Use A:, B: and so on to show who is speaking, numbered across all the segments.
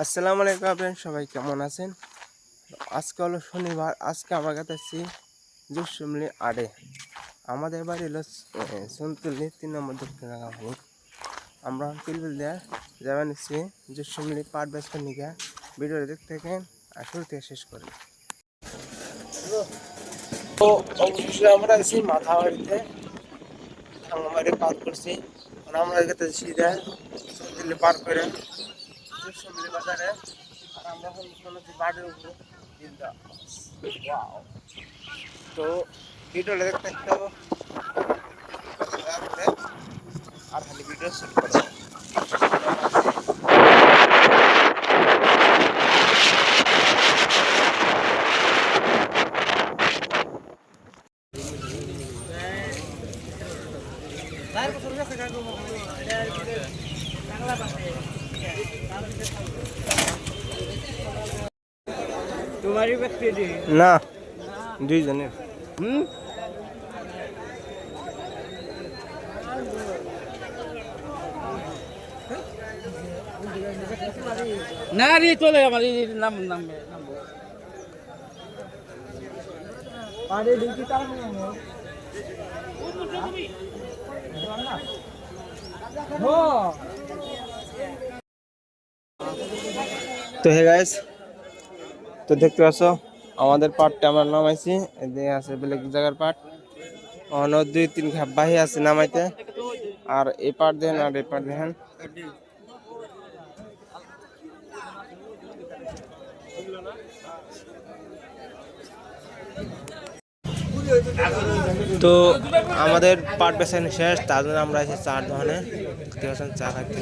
A: আসসালামু আলাইকুম আপনারা সবাই কেমন আছেন। আজকে হলো শনিবার। আজকে আমরা গেতেছি জুসুমলি আড়ে। আমাদের বাড়ি হলো সন্তুলি 3 নম্বর দক্ষিণাগামী। আমরা পিলবিল দিয়ে যাবেন নিচ্ছি জুসুমলি পাট বেচতে নিয়ে। ভিডিও দেখতে থাকেন আর শুরু থেকে শেষ করেন। তো অবশেষে আমরা আছি মাথাবাড়িতে, ঠাঙ্গামারি পার করছি। আমরা গেতেছি সিধা সন্তুলি পার করে জুসুমলি বাজারে। আর আমরা কোনো বাড়ির উপরে তো ভিডিওটা দেখতে একটু আর খালি ভিডিও শুট করে
B: তোমারই ব্যক্তি
A: না দুইজনের।
B: না রে চলে আমার নাম নাম পারে দেখি তার
A: তো হে গাইস, তো দেখতে পাচ্ছ আমাদের পাটটা আমরা নামাইছি। এদিকে আছে বেলেগ জায়গার পাট, অন্য 2-3 ঘাপ বাহি আছে নামাইতে। আর এই পাট দেন আর এই পাট দেখেন। তো আমাদের পাট বেচানো শেষ, তার জন্য আমরা এসে চার দোকানে চা খাইতে।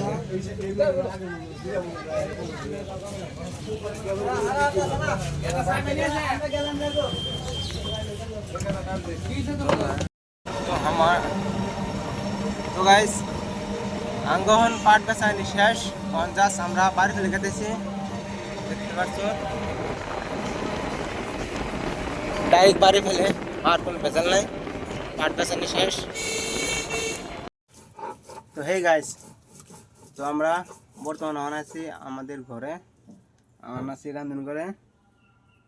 A: তো আমার তো গাইস আঙ্গহন পাট বেচানি শেষ, পঞ্চাশ আমরা বাড়ি ফেলে গেতেছি। দেখতে পাচ্ছ ডাইরেক্ট বাড়ি ফেলে, আর কোনো বেচাল নাই, পাট বেচানি শেষ। তো হে গাইস, তো আমরা বর্তমানে আছি আমাদের ঘরে, আছি রান্ধন করে।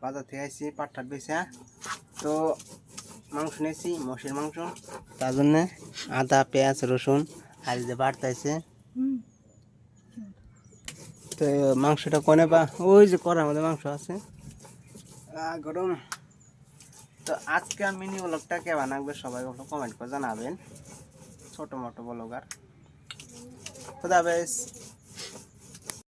A: বাজার থেকে আসছি পাট টাট বেচা। তো মাংস নিয়েছি, মোষের মাংস, তার জন্যে আদা পেঁয়াজ রসুন আর যে বাড়তেছে। তো মাংসটা কোনে বা ওই যে করার মধ্যে মাংস আছে গরম। তো আজকে মিনি ব্লগটা কেমন লাগবে সবাই কমেন্ট করে জানাবেন। ছোটো মোটো ব্লগার। খুদা হাফেজ।